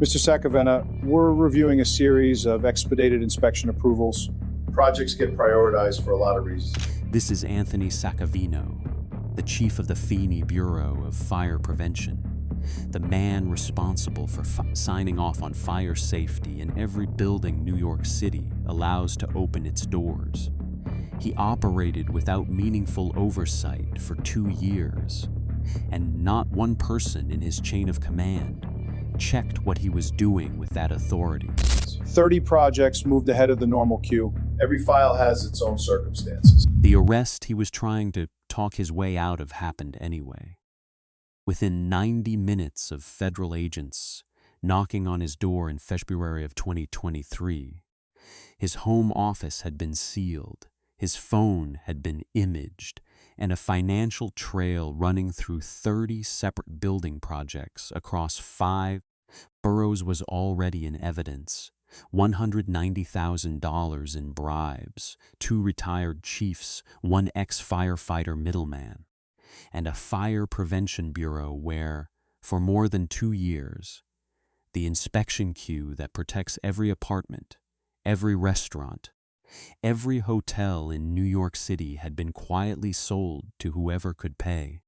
Mr. Saccavino, we're reviewing a series of expedited inspection approvals. Projects get prioritized for a lot of reasons. This is Anthony Saccavino, the chief of the FDNY Bureau of Fire Prevention, the man responsible for signing off on fire safety in every building New York City allows to open its doors. He operated without meaningful oversight for 2 years, and not one person in his chain of command checked what he was doing with that authority. 30 projects moved ahead of the normal queue. Every file has its own circumstances. The arrest he was trying to talk his way out of happened anyway. Within 90 minutes of federal agents knocking on his door in February of 2023, his home office had been sealed, his phone had been imaged, and a financial trail running through 30 separate building projects across 5 boroughs was already in evidence. $190,000 in bribes, 2 retired chiefs, 1 ex-firefighter middleman, and a fire prevention bureau where, for more than 2 years, the inspection queue that protects every apartment, every restaurant, every hotel in New York City had been quietly sold to whoever could pay.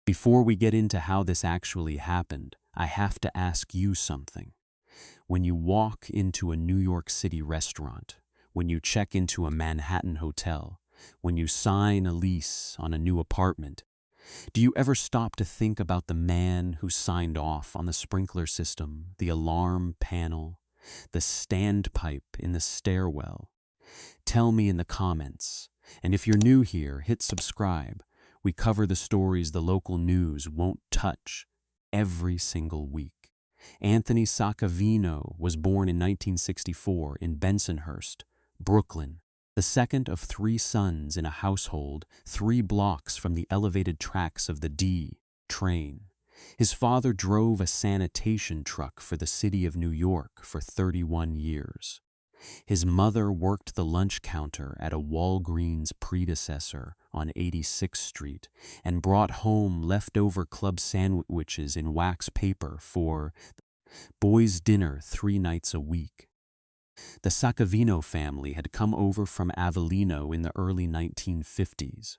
Before we get into how this actually happened, I have to ask you something. When you walk into a New York City restaurant, when you check into a Manhattan hotel, when you sign a lease on a new apartment, do you ever stop to think about the man who signed off on the sprinkler system, the alarm panel, the standpipe in the stairwell? Tell me in the comments, and if you're new here, hit subscribe. We cover the stories the local news won't touch every single week. Anthony Saccavino was born in 1964 in Bensonhurst, Brooklyn, the second of 3 sons in a household 3 blocks from the elevated tracks of the D train. His father drove a sanitation truck for the city of New York for 31 years. His mother worked the lunch counter at a Walgreens predecessor on 86th Street and brought home leftover club sandwiches in wax paper for boys' dinner 3 nights a week. The Saccavino family had come over from Avellino in the early 1950s,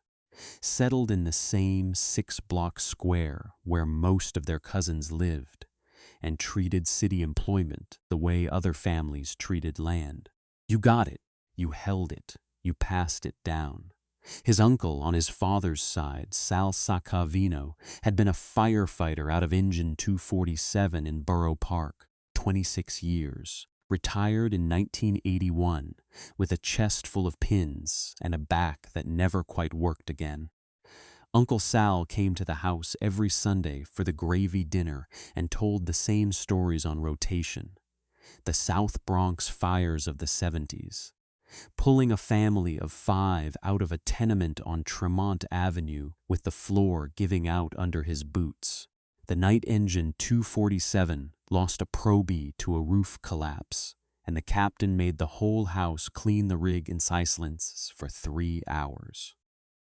settled in the same 6-block square where most of their cousins lived, and treated city employment the way other families treated land. You got it, you held it, you passed it down. His uncle on his father's side, Sal Saccavino, had been a firefighter out of Engine 247 in Borough Park, 26 years, retired in 1981 with a chest full of pins and a back that never quite worked again. Uncle Sal came to the house every Sunday for the gravy dinner and told the same stories on rotation. The South Bronx fires of the 70s. Pulling a family of 5 out of a tenement on Tremont Avenue with the floor giving out under his boots. The night Engine 247 lost a probie to a roof collapse, and the captain made the whole house clean the rig in silence for 3 hours.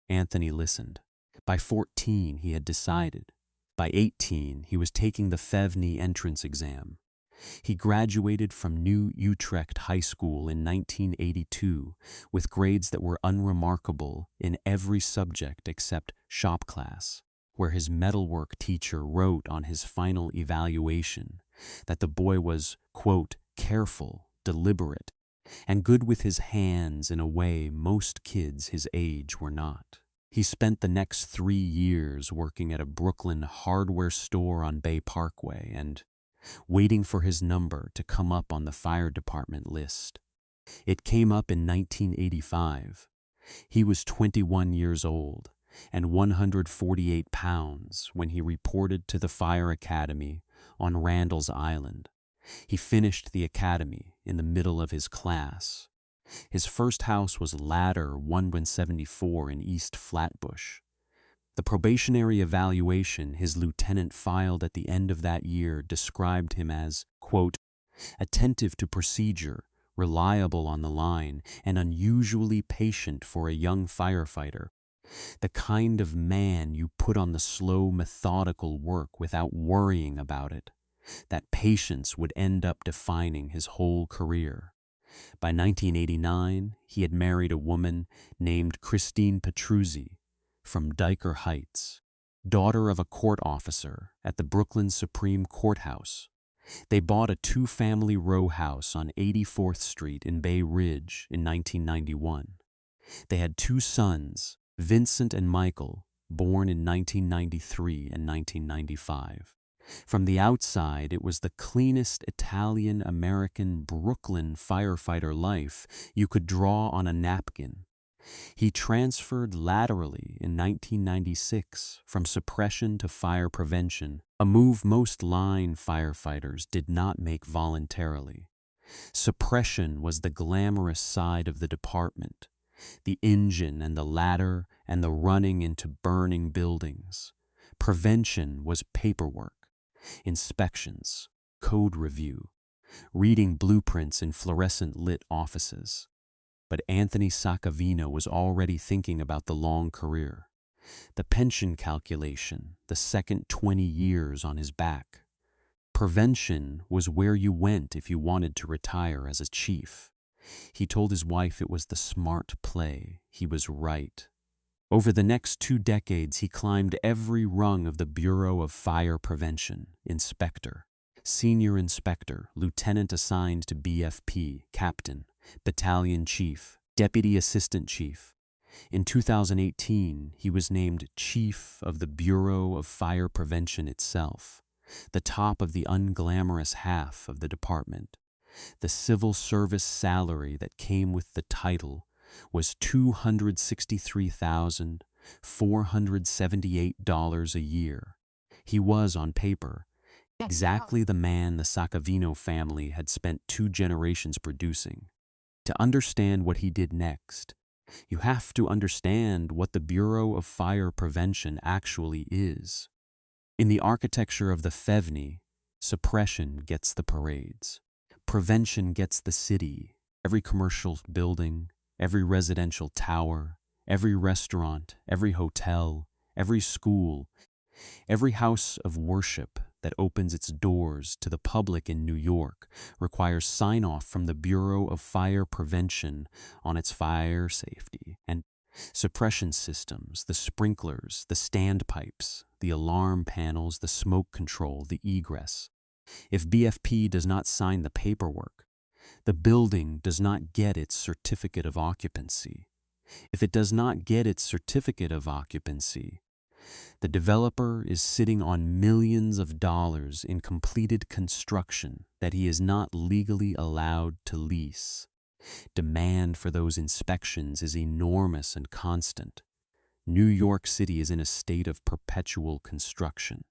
Anthony listened. By 14, he had decided. By 18, he was taking the FDNY entrance exam. He graduated from New Utrecht High School in 1982 with grades that were unremarkable in every subject except shop class, where his metalwork teacher wrote on his final evaluation that the boy was, quote, careful, deliberate, and good with his hands in a way most kids his age were not. He spent the next 3 years working at a Brooklyn hardware store on Bay Parkway and waiting for his number to come up on the fire department list. It came up in 1985. He was 21 years old and 148 pounds when he reported to the fire academy on Randall's Island. He finished the academy in the middle of his class. His first house was Ladder 174 in East Flatbush. The probationary evaluation his lieutenant filed at the end of that year described him as, quote, attentive to procedure, reliable on the line, and unusually patient for a young firefighter. The kind of man you put on the slow, methodical work without worrying about it. That patience would end up defining his whole career. By 1989, he had married a woman named Christine Petruzzi from Diker Heights, daughter of a court officer at the Brooklyn Supreme Courthouse. They bought a two-family row house on 84th Street in Bay Ridge in 1991. They had two sons, Vincent and Michael, born in 1993 and 1995. From the outside, it was the cleanest Italian-American Brooklyn firefighter life you could draw on a napkin. He transferred laterally in 1996 from suppression to fire prevention, a move most line firefighters did not make voluntarily. Suppression was the glamorous side of the department, the engine and the ladder and the running into burning buildings. Prevention was paperwork, inspections, code review, reading blueprints in fluorescent-lit offices. But Anthony Saccavino was already thinking about the long career, the pension calculation, the second 20 years on his back. Prevention was where you went if you wanted to retire as a chief. He told his wife it was the smart play. He was right. Over the next 2 decades, he climbed every rung of the Bureau of Fire Prevention: inspector, senior inspector, lieutenant assigned to BFP, captain, battalion chief, deputy assistant chief. In 2018, he was named chief of the Bureau of Fire Prevention itself, the top of the unglamorous half of the department. The civil service salary that came with the title was $263,478 a year. He was, on paper, exactly the man the Saccavino family had spent 2 generations producing. To understand what he did next, you have to understand what the Bureau of Fire Prevention actually is. In the architecture of the FDNY, suppression gets the parades. Prevention gets the city, every commercial building, every residential tower, every restaurant, every hotel, every school, every house of worship that opens its doors to the public in New York requires sign-off from the Bureau of Fire Prevention on its fire safety and suppression systems, the sprinklers, the standpipes, the alarm panels, the smoke control, the egress. If BFP does not sign the paperwork, the building does not get its certificate of occupancy. If it does not get its certificate of occupancy, the developer is sitting on millions of dollars in completed construction that he is not legally allowed to lease. Demand for those inspections is enormous and constant. New York City is in a state of perpetual construction.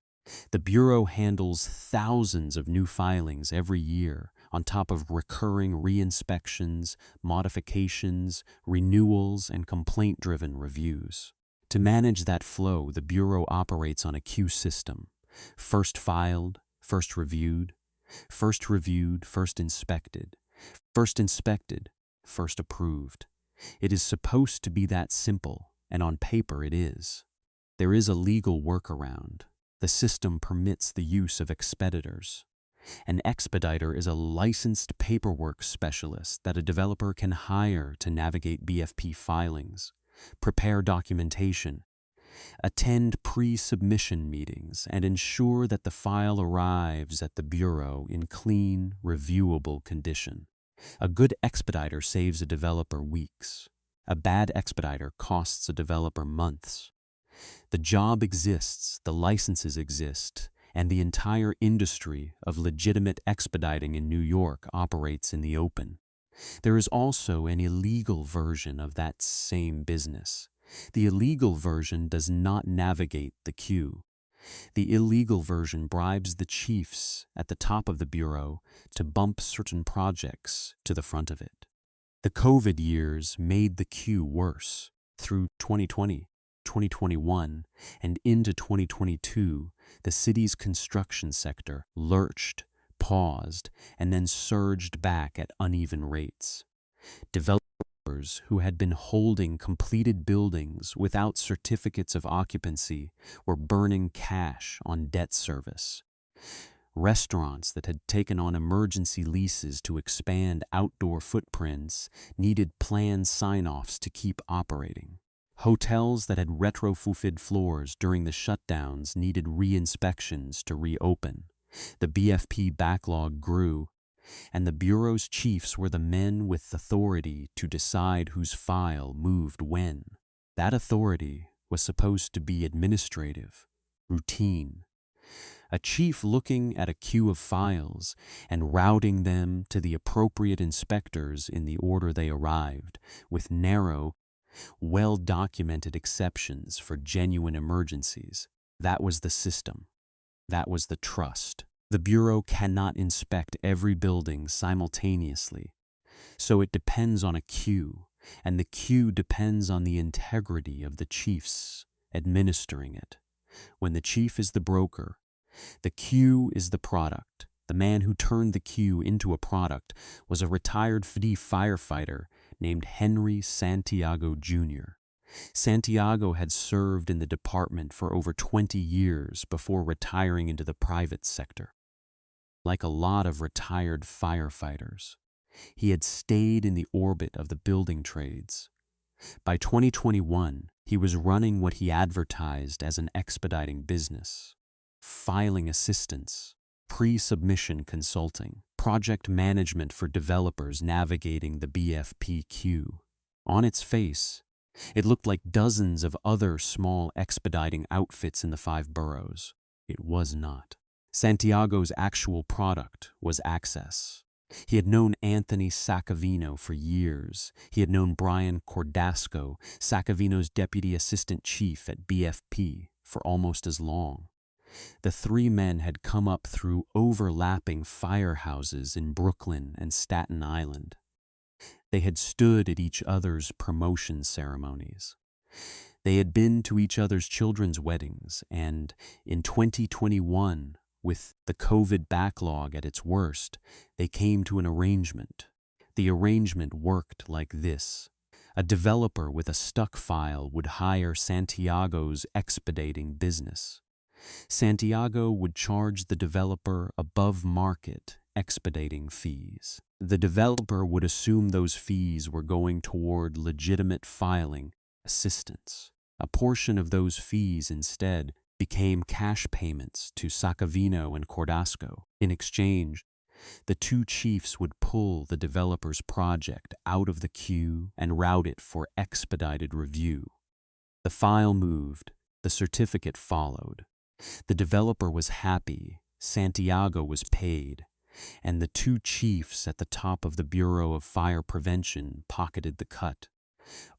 The Bureau handles thousands of new filings every year, on top of recurring re-inspections, modifications, renewals, and complaint-driven reviews. To manage that flow, the Bureau operates on a queue system: first filed, first reviewed, first reviewed, first inspected, first approved. It is supposed to be that simple, and on paper it is. There is a legal workaround. The system permits the use of expeditors. An expediter is a licensed paperwork specialist that a developer can hire to navigate BFP filings, prepare documentation, attend pre-submission meetings, and ensure that the file arrives at the Bureau in clean, reviewable condition. A good expediter saves a developer weeks. A bad expediter costs a developer months. The job exists, the licenses exist, and the entire industry of legitimate expediting in New York operates in the open. There is also an illegal version of that same business. The illegal version does not navigate the queue. The illegal version bribes the chiefs at the top of the Bureau to bump certain projects to the front of it. The COVID years made the queue worse. Through 2020, 2021, and into 2022, the city's construction sector lurched, paused, and then surged back at uneven rates. Developers who had been holding completed buildings without certificates of occupancy were burning cash on debt service. Restaurants that had taken on emergency leases to expand outdoor footprints needed plan sign-offs to keep operating. Hotels that had retrofitted floors during the shutdowns needed re-inspections to reopen. The BFP backlog grew, and the Bureau's chiefs were the men with authority to decide whose file moved when. That authority was supposed to be administrative, routine. A chief looking at a queue of files and routing them to the appropriate inspectors in the order they arrived, with narrow, well-documented exceptions for genuine emergencies. That was the system. That was the trust. The Bureau cannot inspect every building simultaneously, so it depends on a queue, and the queue depends on the integrity of the chiefs administering it. When the chief is the broker, the queue is the product. The man who turned the queue into a product was a retired firefighter named Henry Santiago Jr. Santiago had served in the department for over 20 years before retiring into the private sector. Like a lot of retired firefighters, he had stayed in the orbit of the building trades. By 2021, he was running what he advertised as an expediting business: filing assistance, pre-submission consulting, project management for developers navigating the BFP queue. On its face, it looked like dozens of other small expediting outfits in the 5 boroughs. It was not. Santiago's actual product was access. He had known Anthony Saccavino for years. He had known Brian Cordasco, Saccavino's Deputy Assistant Chief at BFP, for almost as long. The 3 men had come up through overlapping firehouses in Brooklyn and Staten Island. They had stood at each other's promotion ceremonies. They had been to each other's children's weddings, and in 2021, with the COVID backlog at its worst, they came to an arrangement. The arrangement worked like this. A developer with a stuck file would hire Santiago's expediting business. Santiago would charge the developer above-market expediting fees. The developer would assume those fees were going toward legitimate filing assistance. A portion of those fees instead became cash payments to Saccavino and Cordasco. In exchange, the 2 chiefs would pull the developer's project out of the queue and route it for expedited review. The file moved, the certificate followed. The developer was happy, Santiago was paid, and the 2 chiefs at the top of the Bureau of Fire Prevention pocketed the cut.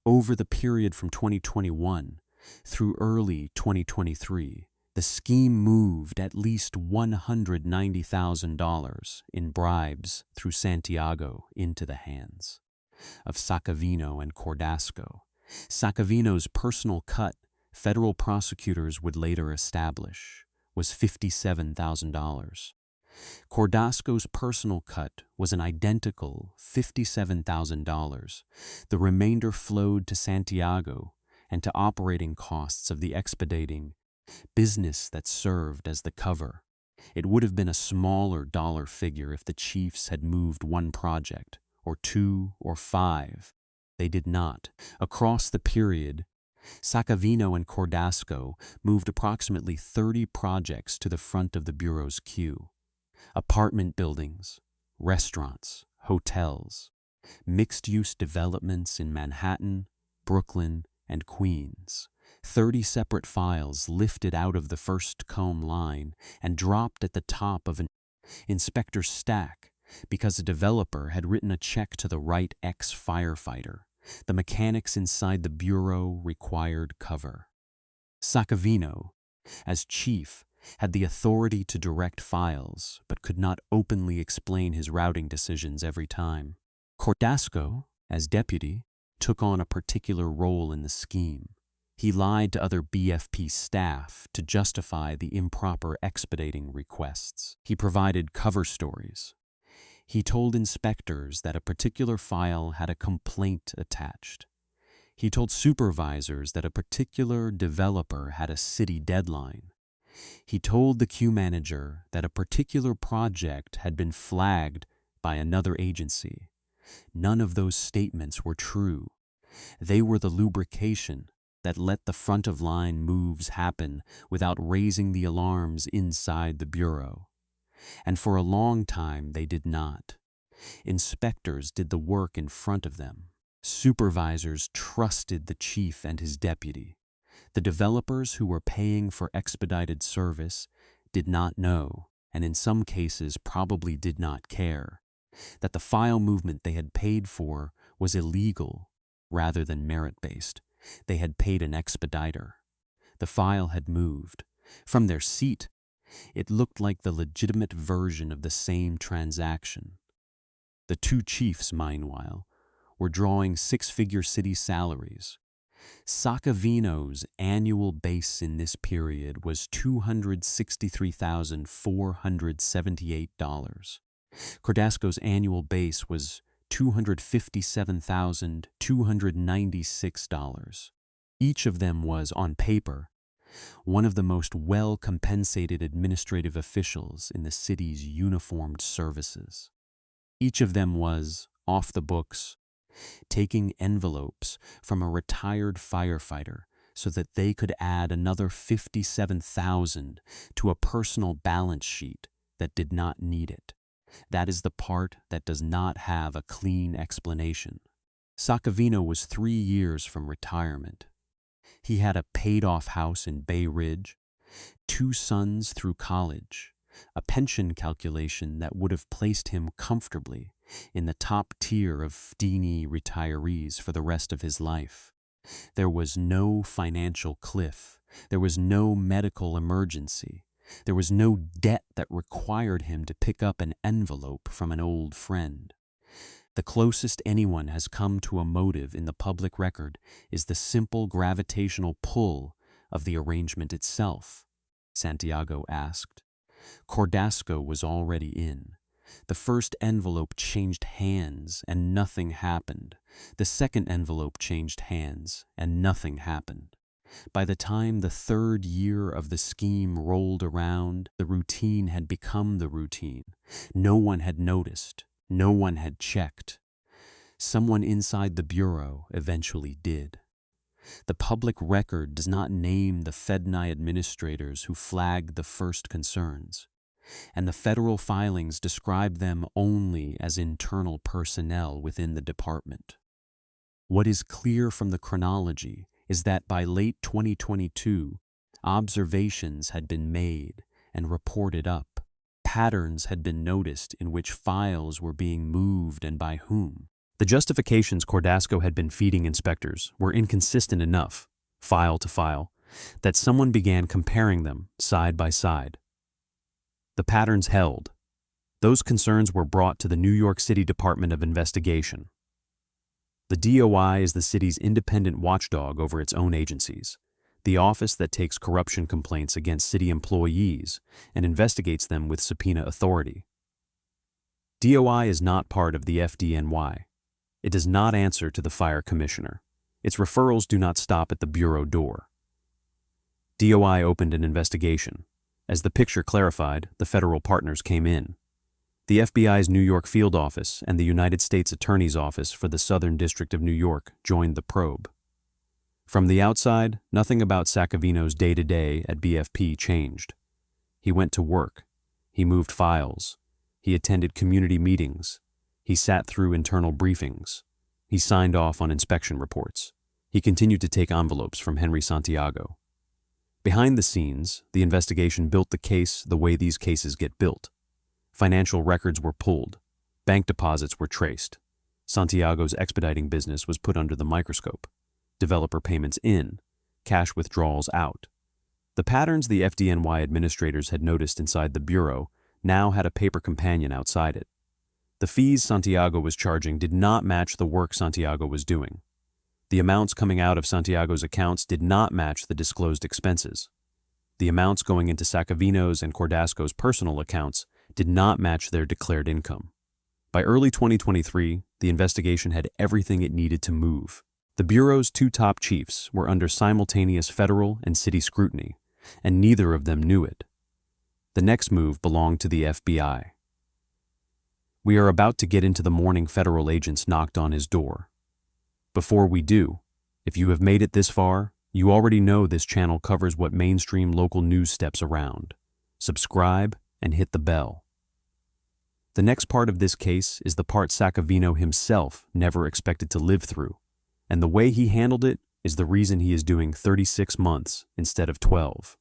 Over the period from 2021 through early 2023, the scheme moved at least $190,000 in bribes through Santiago into the hands of Saccavino and Cordasco. Saccavino's personal cut, federal prosecutors would later establish, was $57,000. Cordasco's personal cut was an identical $57,000. The remainder flowed to Santiago and to operating costs of the expediting business that served as the cover. It would have been a smaller dollar figure if the chiefs had moved 1 project, or 2, or 5. They did not. Across the period, Saccavino and Cordasco moved approximately 30 projects to the front of the Bureau's queue. Apartment buildings, restaurants, hotels, mixed-use developments in Manhattan, Brooklyn, and Queens. 30 separate files lifted out of the first comb line and dropped at the top of an inspector's stack because a developer had written a check to the right ex-firefighter. The mechanics inside the Bureau required cover. Saccavino, as chief, had the authority to direct files, but could not openly explain his routing decisions every time. Cordasco, as deputy, took on a particular role in the scheme. He lied to other BFP staff to justify the improper expediting requests. He provided cover stories. He told inspectors that a particular file had a complaint attached. He told supervisors that a particular developer had a city deadline. He told the queue manager that a particular project had been flagged by another agency. None of those statements were true. They were the lubrication that let the front-of-line moves happen without raising the alarms inside the bureau. And for a long time they did not. Inspectors did the work in front of them. Supervisors trusted the chief and his deputy. The developers who were paying for expedited service did not know, and in some cases probably did not care, that the file movement they had paid for was illegal rather than merit-based. They had paid an expediter. The file had moved. From their seat, it looked like the legitimate version of the same transaction. The two chiefs, meanwhile, were drawing six-figure city salaries. Saccavino's annual base in this period was $263,478. Cordasco's annual base was $257,296. Each of them was, on paper, one of the most well-compensated administrative officials in the city's uniformed services. Each of them was, off the books, taking envelopes from a retired firefighter so that they could add another $57,000 to a personal balance sheet that did not need it. That is the part that does not have a clean explanation. Saccavino was 3 years from retirement. He had a paid-off house in Bay Ridge, 2 sons through college, a pension calculation that would have placed him comfortably in the top tier of FDNY retirees for the rest of his life. There was no financial cliff. There was no medical emergency. There was no debt that required him to pick up an envelope from an old friend. The closest anyone has come to a motive in the public record is the simple gravitational pull of the arrangement itself, Santiago asked. Cordasco was already in. The first envelope changed hands and nothing happened. The second envelope changed hands and nothing happened. By the time the 3rd year of the scheme rolled around, the routine had become the routine. No one had noticed. No one had checked. Someone inside the bureau eventually did. The public record does not name the FDNY administrators who flagged the first concerns, and the federal filings describe them only as internal personnel within the department. What is clear from the chronology is that by late 2022, observations had been made and reported up. Patterns had been noticed in which files were being moved and by whom. The justifications Cordasco had been feeding inspectors were inconsistent enough, file to file, that someone began comparing them side by side. The patterns held. Those concerns were brought to the New York City Department of Investigation. The DOI is the city's independent watchdog over its own agencies, the office that takes corruption complaints against city employees and investigates them with subpoena authority. DOI is not part of the FDNY. It does not answer to the fire commissioner. Its referrals do not stop at the bureau door. DOI opened an investigation. As the picture clarified, the federal partners came in. The FBI's New York field office and the United States Attorney's Office for the Southern District of New York joined the probe. From the outside, nothing about Saccavino's day-to-day at BFP changed. He went to work. He moved files. He attended community meetings. He sat through internal briefings. He signed off on inspection reports. He continued to take envelopes from Henry Santiago. Behind the scenes, the investigation built the case the way these cases get built. Financial records were pulled. Bank deposits were traced. Santiago's expediting business was put under the microscope. Developer payments in, cash withdrawals out. The patterns the FDNY administrators had noticed inside the bureau now had a paper companion outside it. The fees Santiago was charging did not match the work Santiago was doing. The amounts coming out of Santiago's accounts did not match the disclosed expenses. The amounts going into Saccavino's and Cordasco's personal accounts did not match their declared income. By early 2023, the investigation had everything it needed to move. The Bureau's 2 top chiefs were under simultaneous federal and city scrutiny, and neither of them knew it. The next move belonged to the FBI. We are about to get into the morning federal agents knocked on his door. Before we do, if you have made it this far, you already know this channel covers what mainstream local news steps around. Subscribe and hit the bell. The next part of this case is the part Saccavino himself never expected to live through, and the way he handled it is the reason he is doing 36 months instead of 12.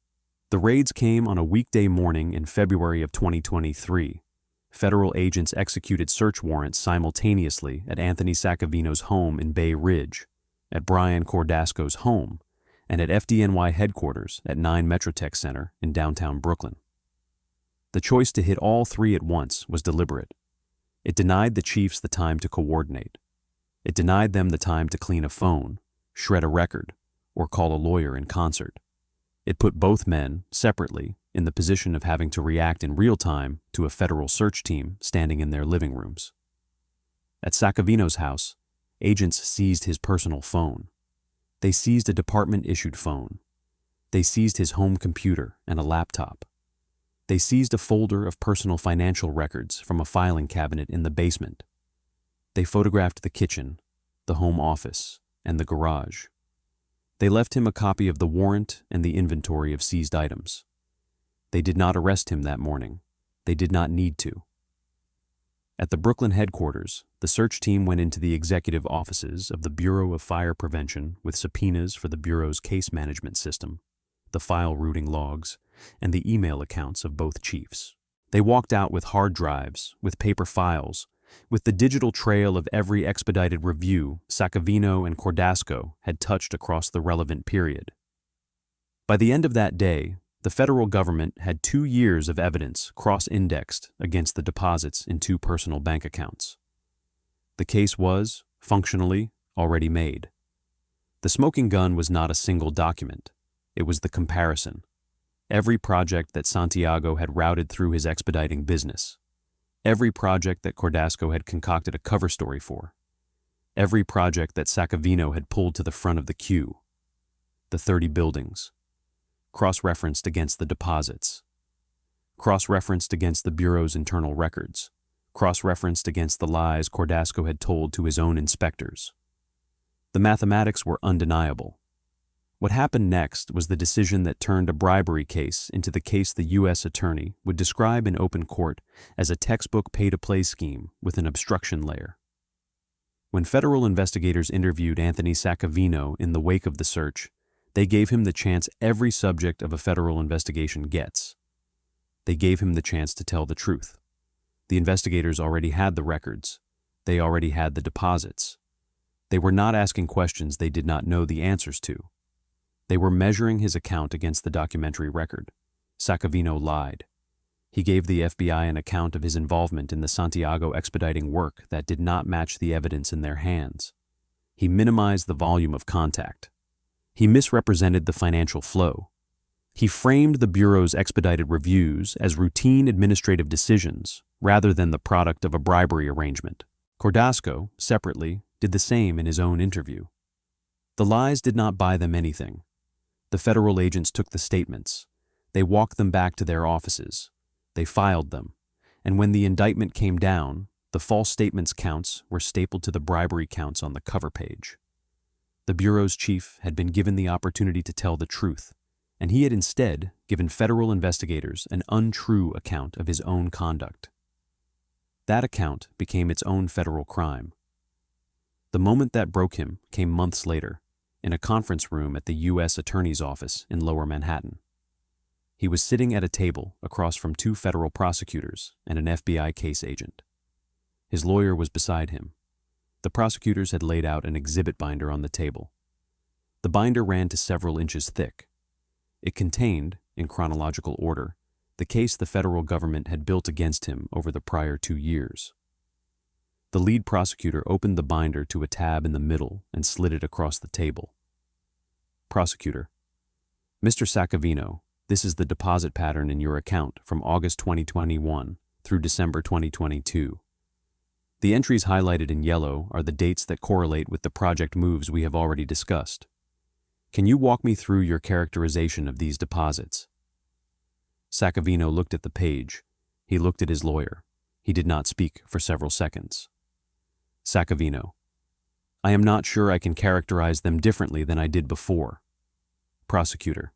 The raids came on a weekday morning in February of 2023. Federal agents executed search warrants simultaneously at Anthony Saccavino's home in Bay Ridge, at Brian Cordasco's home, and at FDNY headquarters at 9 Metrotech Center in downtown Brooklyn. The choice to hit all three at once was deliberate. It denied the chiefs the time to coordinate. It denied them the time to clean a phone, shred a record, or call a lawyer in concert. It put both men, separately, in the position of having to react in real time to a federal search team standing in their living rooms. At Saccavino's house, agents seized his personal phone. They seized a department-issued phone. They seized his home computer and a laptop. They seized a folder of personal financial records from a filing cabinet in the basement. They photographed the kitchen, the home office, and the garage. They left him a copy of the warrant and the inventory of seized items. They did not arrest him that morning. They did not need to. At the Brooklyn headquarters, the search team went into the executive offices of the Bureau of Fire Prevention with subpoenas for the Bureau's case management system, the file routing logs, and the email accounts of both chiefs. They walked out with hard drives, with paper files, with the digital trail of every expedited review Saccavino and Cordasco had touched across the relevant period. By the end of that day, the federal government had 2 years of evidence cross-indexed against the deposits in 2 personal bank accounts. The case was, functionally, already made. The smoking gun was not a single document. It was the comparison. Every project that Santiago had routed through his expediting business. Every project that Cordasco had concocted a cover story for. Every project that Saccavino had pulled to the front of the queue. The 30 buildings. Cross-referenced against the deposits. Cross-referenced against the Bureau's internal records. Cross-referenced against the lies Cordasco had told to his own inspectors. The mathematics were undeniable. What happened next was the decision that turned a bribery case into the case the U.S. attorney would describe in open court as a textbook pay-to-play scheme with an obstruction layer. When federal investigators interviewed Anthony Saccavino in the wake of the search, they gave him the chance every subject of a federal investigation gets. They gave him the chance to tell the truth. The investigators already had the records. They already had the deposits. They were not asking questions they did not know the answers to. They were measuring his account against the documentary record. Saccavino lied. He gave the FBI an account of his involvement in the Santiago expediting work that did not match the evidence in their hands. He minimized the volume of contact. He misrepresented the financial flow. He framed the Bureau's expedited reviews as routine administrative decisions rather than the product of a bribery arrangement. Cordasco, separately, did the same in his own interview. The lies did not buy them anything. The federal agents took the statements. They walked them back to their offices. They filed them. And when the indictment came down, the false statements counts were stapled to the bribery counts on the cover page. The Bureau's chief had been given the opportunity to tell the truth, and he had instead given federal investigators an untrue account of his own conduct. That account became its own federal crime. The moment that broke him came months later, in a conference room at the U.S. Attorney's Office in Lower Manhattan. He was sitting at a table across from 2 federal prosecutors and an FBI case agent. His lawyer was beside him. The prosecutors had laid out an exhibit binder on the table. The binder ran to several inches thick. It contained, in chronological order, the case the federal government had built against him over the prior 2 years. The lead prosecutor opened the binder to a tab in the middle and slid it across the table. Prosecutor: Mr. Saccavino, this is the deposit pattern in your account from August 2021 through December 2022. The entries highlighted in yellow are the dates that correlate with the project moves we have already discussed. Can you walk me through your characterization of these deposits? Saccavino looked at the page. He looked at his lawyer. He did not speak for several seconds. Saccavino: I am not sure I can characterize them differently than I did before. Prosecutor: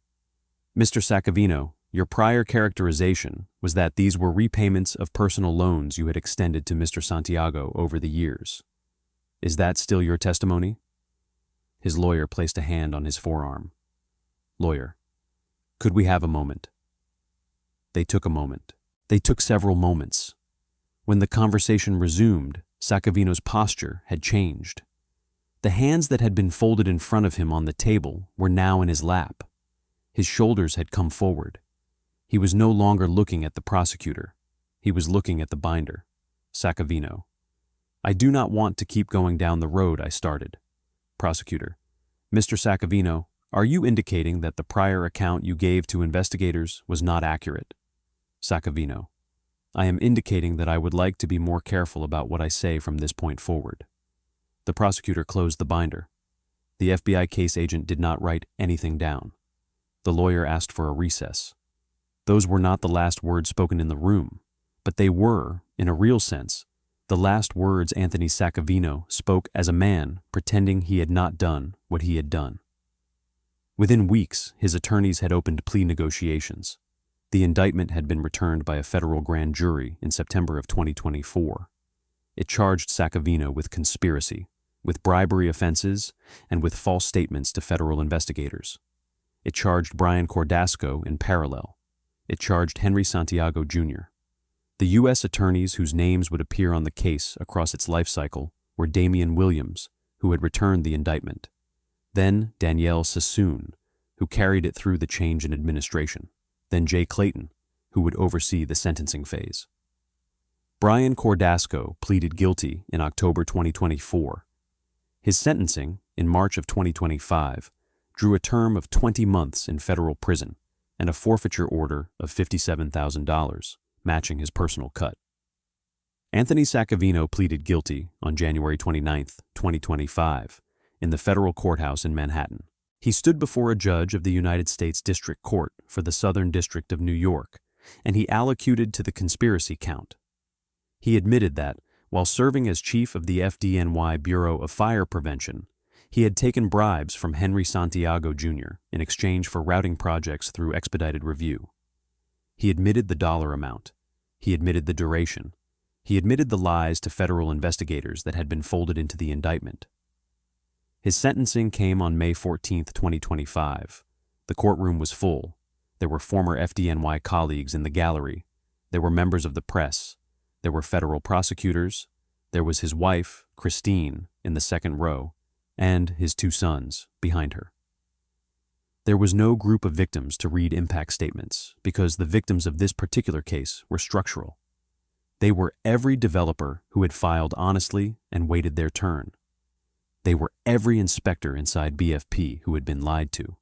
Mr. Saccavino, your prior characterization was that these were repayments of personal loans you had extended to Mr. Santiago over the years. Is that still your testimony? His lawyer placed a hand on his forearm. Lawyer: Could we have a moment? They took a moment. They took several moments. When the conversation resumed, Saccavino's posture had changed. The hands that had been folded in front of him on the table were now in his lap. His shoulders had come forward. He was no longer looking at the prosecutor. He was looking at the binder. Saccavino: I do not want to keep going down the road I started. Prosecutor: Mr. Saccavino, are you indicating that the prior account you gave to investigators was not accurate? Saccavino: I am indicating that I would like to be more careful about what I say from this point forward. The prosecutor closed the binder. The FBI case agent did not write anything down. The lawyer asked for a recess. Those were not the last words spoken in the room, but they were, in a real sense, the last words Anthony Saccavino spoke as a man pretending he had not done what he had done. Within weeks, his attorneys had opened plea negotiations. The indictment had been returned by a federal grand jury in September of 2024. It charged Saccavino with conspiracy, with bribery offenses, and with false statements to federal investigators. It charged Brian Cordasco in parallel. It charged Henry Santiago Jr. The U.S. attorneys whose names would appear on the case across its life cycle were Damian Williams, who had returned the indictment, then Danielle Sassoon, who carried it through the change in administration, then Jay Clayton, who would oversee the sentencing phase. Brian Cordasco pleaded guilty in October 2024. His sentencing, in March of 2025, drew a term of 20 months in federal prison and a forfeiture order of $57,000, matching his personal cut. Anthony Saccavino pleaded guilty on January 29, 2025, in the federal courthouse in Manhattan. He stood before a judge of the United States District Court for the Southern District of New York, and he allocuted to the conspiracy count. He admitted that, while serving as chief of the FDNY Bureau of Fire Prevention, he had taken bribes from Henry Santiago Jr. in exchange for routing projects through expedited review. He admitted the dollar amount. He admitted the duration. He admitted the lies to federal investigators that had been folded into the indictment. His sentencing came on May 14, 2025. The courtroom was full. There were former FDNY colleagues in the gallery. There were members of the press. There were federal prosecutors. There was his wife, Christine, in the second row, and his two sons behind her. There was no group of victims to read impact statements because the victims of this particular case were structural. They were every developer who had filed honestly and waited their turn. They were every inspector inside BFP who had been lied to.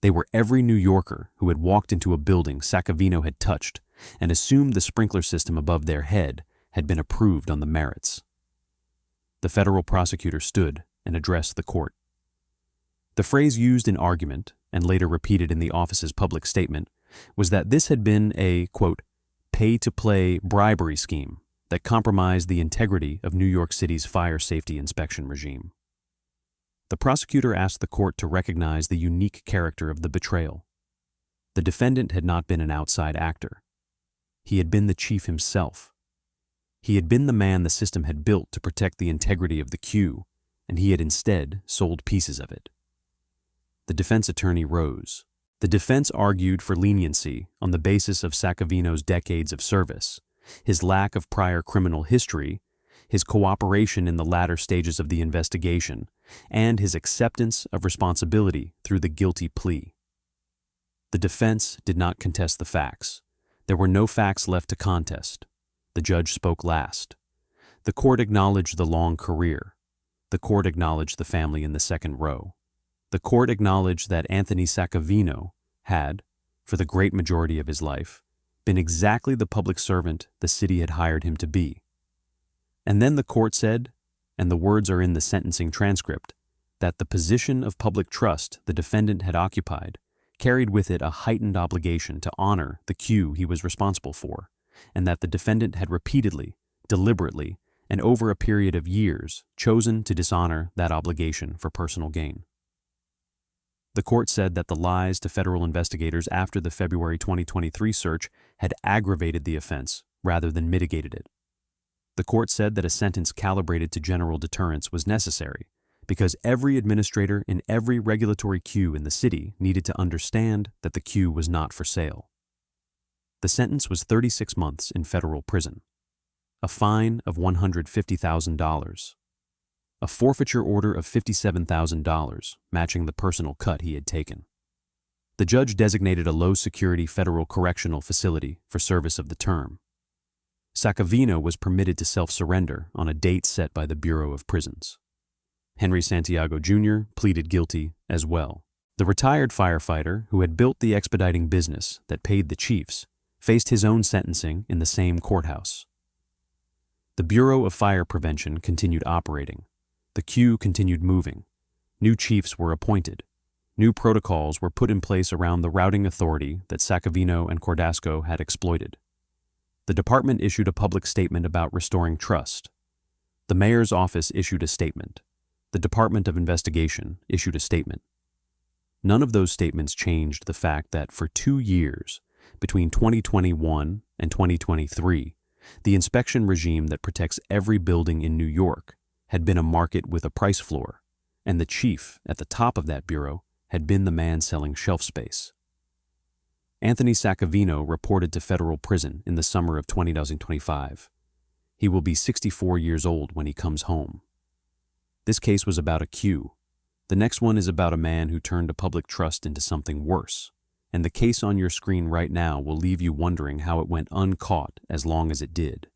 They were every New Yorker who had walked into a building Saccavino had touched and assumed the sprinkler system above their head had been approved on the merits. The federal prosecutor stood and addressed the court. The phrase used in argument, and later repeated in the office's public statement, was that this had been a, quote, pay-to-play bribery scheme that compromised the integrity of New York City's fire safety inspection regime. The prosecutor asked the court to recognize the unique character of the betrayal. The defendant had not been an outside actor. He had been the chief himself. He had been the man the system had built to protect the integrity of the queue, and he had instead sold pieces of it. The defense attorney rose. The defense argued for leniency on the basis of Saccavino's decades of service, his lack of prior criminal history, his cooperation in the latter stages of the investigation, and his acceptance of responsibility through the guilty plea. The defense did not contest the facts. There were no facts left to contest. The judge spoke last. The court acknowledged the long career. The court acknowledged the family in the second row. The court acknowledged that Anthony Saccavino had, for the great majority of his life, been exactly the public servant the city had hired him to be. And then the court said, and the words are in the sentencing transcript, that the position of public trust the defendant had occupied carried with it a heightened obligation to honor the queue he was responsible for, and that the defendant had repeatedly, deliberately, and over a period of years chosen to dishonor that obligation for personal gain. The court said that the lies to federal investigators after the February 2023 search had aggravated the offense rather than mitigated it. The court said that a sentence calibrated to general deterrence was necessary because every administrator in every regulatory queue in the city needed to understand that the queue was not for sale. The sentence was 36 months in federal prison, a fine of $150,000, a forfeiture order of $57,000, matching the personal cut he had taken. The judge designated a low-security federal correctional facility for service of the term. Saccavino was permitted to self-surrender on a date set by the Bureau of Prisons. Henry Santiago Jr. pleaded guilty as well. The retired firefighter who had built the expediting business that paid the chiefs faced his own sentencing in the same courthouse. The Bureau of Fire Prevention continued operating. The queue continued moving. New chiefs were appointed. New protocols were put in place around the routing authority that Saccavino and Cordasco had exploited. The department issued a public statement about restoring trust. The mayor's office issued a statement. The Department of Investigation issued a statement. None of those statements changed the fact that for 2 years, between 2021 and 2023, the inspection regime that protects every building in New York had been a market with a price floor, and the chief at the top of that bureau had been the man selling shelf space. Anthony Saccavino reported to federal prison in the summer of 2025. He will be 64 years old when he comes home. This case was about a queue. The next one is about a man who turned a public trust into something worse, and the case on your screen right now will leave you wondering how it went uncaught as long as it did.